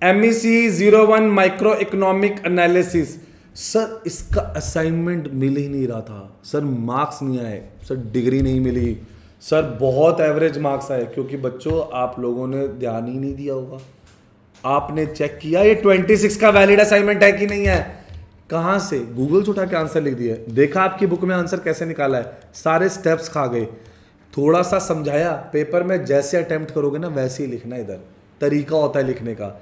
MEC 01 micro economic analysis. Sir इसका assignment मिल ही नहीं रहा था सर, मार्क्स नहीं आए सर, डिग्री नहीं मिली सर, बहुत एवरेज मार्क्स आए क्योंकि बच्चों आप लोगों ने ध्यान ही नहीं दिया होगा। आपने चेक किया ये 26 का वैलिड असाइनमेंट है कि नहीं है, कहां से गूगल से उठा के आंसर लिख दिया, देखा आपकी बुक में आंसर कैसे निकाला है, सारे स्टेप्स खा गए, थोड़ा सा समझाया, पेपर में जैसे अटेम्प्ट करोगे ना वैसे ही लिखना, इधर तरीका होता है लिखने का,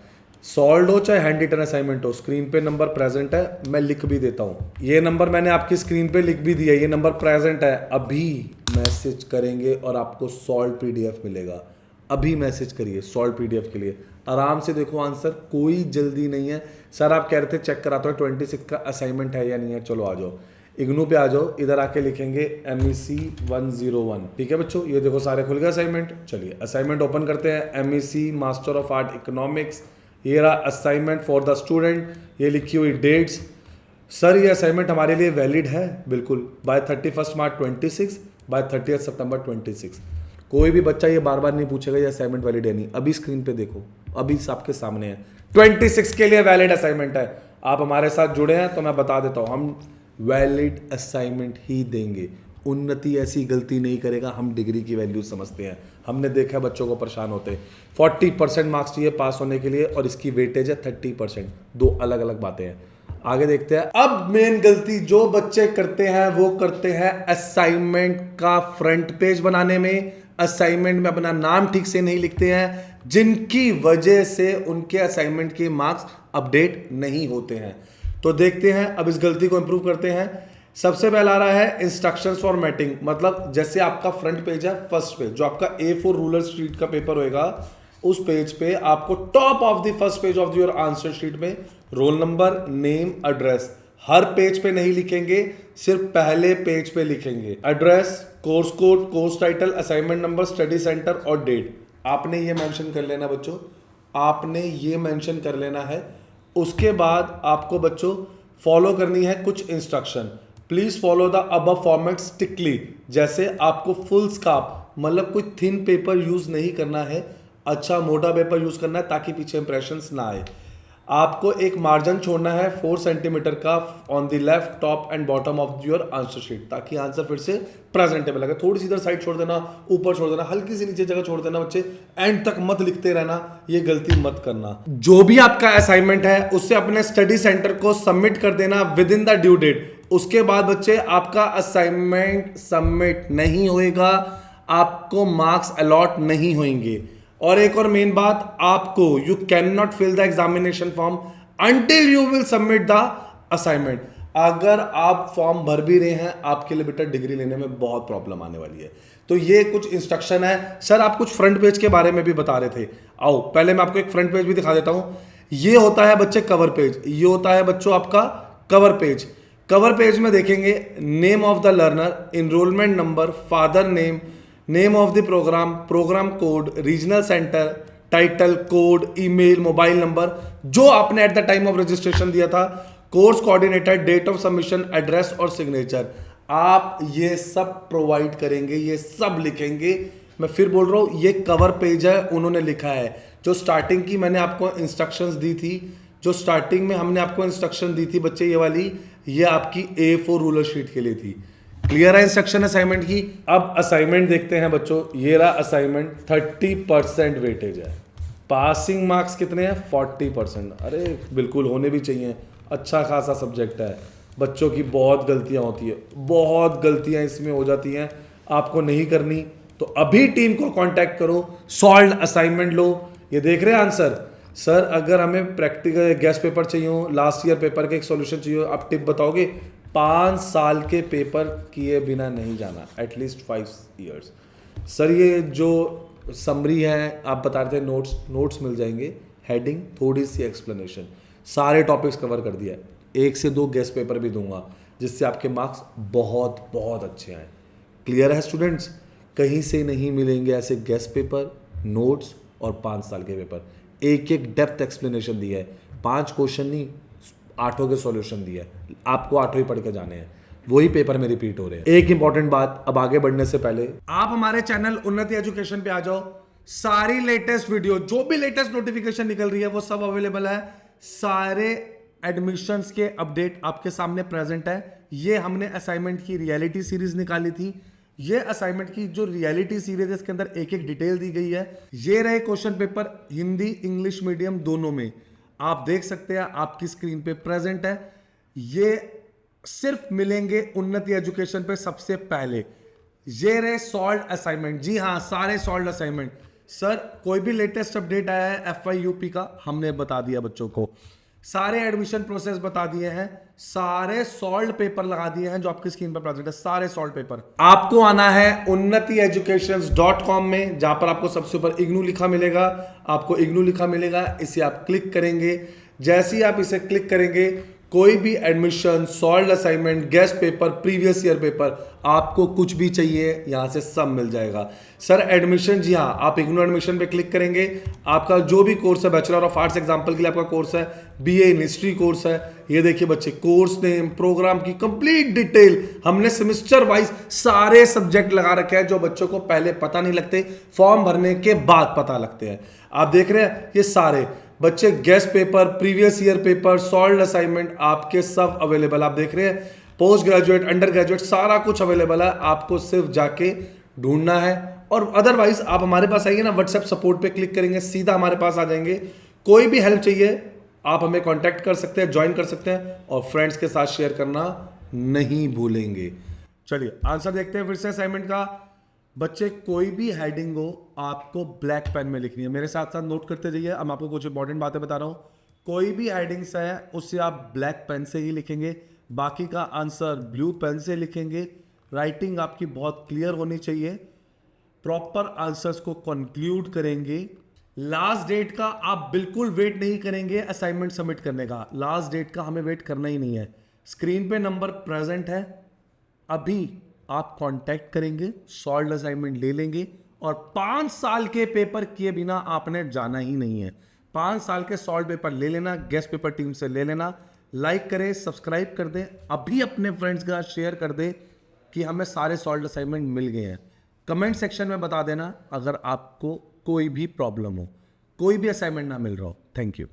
सॉल्व हो चाहे हैंड रिटन असाइनमेंट हो। स्क्रीन पे नंबर प्रेजेंट है, मैं लिख भी देता हूँ, ये नंबर मैंने आपकी स्क्रीन पे लिख भी दिया, ये नंबर प्रेजेंट है, अभी मैसेज करेंगे और आपको सॉल्व पीडीएफ मिलेगा। अभी मैसेज करिए सॉल्व पीडीएफ के लिए, आराम से देखो आंसर, कोई जल्दी नहीं है। सर आप कह रहे थे चेक कराता हूँ 26 का असाइनमेंट है या नहीं है, चलो आ जाओ इग्नू पे आ जाओ, इधर आके लिखेंगे MEC 101। ठीक है बच्चों, ये देखो सारे खुल गए असाइनमेंट। चलिए असाइनमेंट ओपन करते हैं, MEC master of art economics, ये रहा असाइनमेंट फॉर द स्टूडेंट, ये लिखी हुई डेट्स। सर ये असाइनमेंट हमारे लिए वैलिड है बिल्कुल, बाय 31 मार्च 26, बाय 30 सितंबर 26। कोई भी बच्चा ये बार बार नहीं पूछेगा ये असाइनमेंट वैलिड है नहीं, अभी स्क्रीन पे देखो, अभी आपके सामने है 26 के लिए वैलिड असाइनमेंट है। आप हमारे साथ जुड़े हैं तो मैं बता देता हूं, हम वैलिड असाइनमेंट ही देंगे। उन्नति ऐसी गलती नहीं करेगा, हम डिग्री की वैल्यू समझते हैं, हमने देखा बच्चों को परेशान होते। 40% मार्क्स चाहिए पास होने के लिए और इसकी वेटेज है 30%, दो अलग अलग बातें हैं। आगे देखते हैं। अब मेन गलती जो बच्चे करते हैं वो करते हैं असाइनमेंट का फ्रंट पेज बनाने में, असाइनमेंट में अपना नाम ठीक से नहीं लिखते हैं, जिनकी वजह से उनके असाइनमेंट के मार्क्स अपडेट नहीं होते हैं। तो देखते हैं अब इस गलती को इंप्रूव करते हैं। सबसे पहला आ रहा है इंस्ट्रक्शंस फॉर्मेटिंग, मतलब जैसे आपका फ्रंट पेज है, फर्स्ट पेज जो आपका A4 रूलर शीट का पेपर होएगा, उस पेज पे आपको top of the first page of your answer sheet में रोल नंबर, नेम, एड्रेस, हर पेज पे नहीं लिखेंगे, सिर्फ पहले पेज पे लिखेंगे। Address, course code, course title, assignment number, study centre और डेट। आपने ये मेंशन कर लेना बच्चों, आपने ये मेंशन कर लेना है। उसके बाद आपको बच्चों फॉलो करनी है कुछ instruction. Please follow the above format strictly. जैसे आपको फुल स्काप मतलब कोई थिन पेपर यूज नहीं करना है, अच्छा मोटा पेपर यूज करना है ताकि पीछे इंप्रेशंस ना आए। आपको एक मार्जिन छोड़ना है 4 सेंटीमीटर का on the left top and bottom of your answer sheet, ताकि आंसर फिर से प्रेजेंटेबल लगे। थोड़ी सी इधर साइड छोड़ देना, ऊपर छोड़ देना, हल्की सी नीचे जगह छोड़ देना। बच्चे एंड तक मत लिखते रहना, ये गलती मत करना। जो भी आपका असाइनमेंट है उससे अपने स्टडी सेंटर को सबमिट कर देना within the due date. उसके बाद बच्चे आपका असाइनमेंट सबमिट नहीं होएगा, आपको मार्क्स अलॉट नहीं होंगे। और एक और मेन बात, आपको you can not fill the examination form until you will submit the assignment. अगर आप फॉर्म भर भी रहे हैं, आपके लिए बेटा डिग्री लेने में बहुत प्रॉब्लम आने वाली है। तो ये कुछ इंस्ट्रक्शन है। सर आप कुछ फ्रंट पेज के बारे में भी बता रहे थे, आओ पहले मैं आपको एक फ्रंट पेज भी दिखा देता हूं। ये होता है बच्चे कवर पेज, ये होता है बच्चों आपका कवर पेज। कवर पेज में देखेंगे name of the learner, enrolment number, father name, name of the programme, programme code, regional centre, title, code, email, mobile number जो आपने at the time of registration दिया था, course coordinator, date of submission, address और signature. आप ये सब provide करेंगे, ये सब लिखेंगे। मैं फिर बोल रहा हूं, ये कवर पेज है, उन्होंने लिखा है। जो स्टार्टिंग की मैंने आपको इंस्ट्रक्शंस दी थी, जो स्टार्टिंग में हमने आपको इंस्ट्रक्शन दी थी बच्चे, ये वाली, ये आपकी A4 रूलर शीट के लिए थी। क्लियर है इंस्ट्रक्शन असाइनमेंट की। अब असाइनमेंट देखते हैं बच्चों, ये रहा असाइनमेंट, 30% वेटेज है। पासिंग मार्क्स कितने हैं? 40%। अरे बिल्कुल होने भी चाहिए, अच्छा खासा सब्जेक्ट है। बच्चों की बहुत गलतियां होती है, बहुत गलतियां इसमें हो जाती हैं, आपको नहीं करनी। तो अभी टीम को कांटेक्ट करो, सॉल्व असाइनमेंट लो। ये देख रहे हैं आंसर। सर अगर हमें प्रैक्टिकल गेस्ट पेपर चाहिए हो, लास्ट ईयर पेपर के एक सॉल्यूशन चाहिए हो, आप टिप बताओगे? 5 साल के पेपर किए बिना नहीं जाना, एटलीस्ट 5 ईयर्स। सर ये जो समरी है आप बता रहे थे, नोट्स मिल जाएंगे, हेडिंग, थोड़ी सी एक्सप्लेनेशन, सारे टॉपिक्स कवर कर दिया है। 1 से 2 गेस्ट पेपर भी दूंगा जिससे आपके मार्क्स बहुत बहुत अच्छे आए। क्लियर है स्टूडेंट्स? कहीं से नहीं मिलेंगे ऐसे गेस्ट पेपर, नोट्स और 5 साल के पेपर। एक एक डेप्थ एक्सप्लेनेशन दिया है, 5 क्वेश्चन नहीं, 8 के सॉल्यूशन दिया है, आपको 8 ही पढ़ के जाने हैं, वही पेपर में रिपीट हो रहे हैं। एक इंपॉर्टेंट बात, अब आगे बढ़ने से पहले आप हमारे चैनल उन्नति एजुकेशन पे आ जाओ, सारी लेटेस्ट वीडियो, जो भी लेटेस्ट नोटिफिकेशन निकल रही है वो सब अवेलेबल है। सारे एडमिशंस के अपडेट आपके सामने प्रेजेंट है। ये हमने असाइनमेंट की रियलिटी सीरीज निकाली थी। ये असाइनमेंट की जो रियलिटी सीरीज है इसके अंदर एक एक डिटेल दी गई है। ये रहे question paper Hindi English medium दोनों में, आप देख सकते हैं आपकी स्क्रीन पे प्रेजेंट है। ये सिर्फ मिलेंगे उन्नति एजुकेशन पे सबसे पहले। ये रहे सॉल्व असाइनमेंट, जी हाँ सारे सॉल्व असाइनमेंट। सर कोई भी लेटेस्ट अपडेट आया है FY UP का हमने बता दिया बच्चों को, सारे एडमिशन प्रोसेस बता दिए हैं, सारे सॉल्व पेपर लगा दिए हैं जो आपकी स्क्रीन पर प्रेजेंट है, सारे सॉल्व पेपर। आपको आना है unnatieducations.com में, जहां पर आपको सबसे ऊपर इग्नू लिखा मिलेगा। आपको इग्नू लिखा मिलेगा, इसे आप क्लिक करेंगे। जैसे ही आप इसे क्लिक करेंगे कोई भी admission, solve assignment, guest paper, previous year paper, आपको कुछ भी चाहिए यहां से सब मिल जाएगा। सर एडमिशन, जी हाँ आप इग्नू एडमिशन पे क्लिक करेंगे, आपका जो भी कोर्स है, बैचलर ऑफ आर्ट्स एग्जांपल के लिए आपका कोर्स है, BA इन हिस्ट्री कोर्स है, ये देखिए बच्चे कोर्स नेम, प्रोग्राम की कंप्लीट डिटेल हमने सेमेस्टर वाइज सारे सब्जेक्ट लगा रखे हैं जो बच्चों को पहले पता नहीं लगते, फॉर्म भरने के बाद पता लगते हैं। आप देख रहे हैं ये सारे बच्चे guest paper, previous year paper, solve assignment आपके सब अवेलेबल। आप देख रहे हैं पोस्ट ग्रेजुएट, अंडर ग्रेजुएट सारा कुछ अवेलेबल है। आपको सिर्फ जाके ढूंढना है और अदरवाइज आप हमारे पास आइए ना, व्हाट्सएप सपोर्ट पे क्लिक करेंगे सीधा हमारे पास आ जाएंगे। कोई भी हेल्प चाहिए आप हमें कांटेक्ट कर सकते हैं, ज्वाइन कर सकते हैं और फ्रेंड्स के साथ शेयर करना नहीं भूलेंगे। चलिए आंसर देखते हैं फिर से असाइनमेंट का। बच्चे कोई भी हेडिंग हो आपको ब्लैक पेन में लिखनी है, मेरे साथ साथ नोट करते जाइए। अब आपको कुछ इंपॉर्टेंट बातें बता रहा हूं। कोई भी हेडिंग्स है उससे आप ब्लैक पेन से ही लिखेंगे, बाकी का आंसर ब्लू पेन से लिखेंगे। राइटिंग आपकी बहुत क्लियर होनी चाहिए, प्रॉपर आंसर्स को कंक्लूड करेंगे। लास्ट डेट का आप बिल्कुल वेट नहीं करेंगे असाइनमेंट सबमिट करने का, लास्ट डेट का हमें वेट करना ही नहीं है। स्क्रीन पे नंबर प्रेजेंट है, अभी आप कांटेक्ट करेंगे, सॉल्व असाइनमेंट ले लेंगे और 5 साल के पेपर किए बिना आपने जाना ही नहीं है। 5 साल के सॉल्व पेपर ले लेना, गेस्ट पेपर टीम से ले लेना। लाइक करें, सब्सक्राइब कर दें, अभी अपने फ्रेंड्स के साथ शेयर कर दें कि हमें सारे सॉल्व असाइनमेंट मिल गए हैं। कमेंट सेक्शन में बता देना अगर आपको कोई भी प्रॉब्लम हो, कोई भी असाइनमेंट ना मिल रहा हो। Thank you.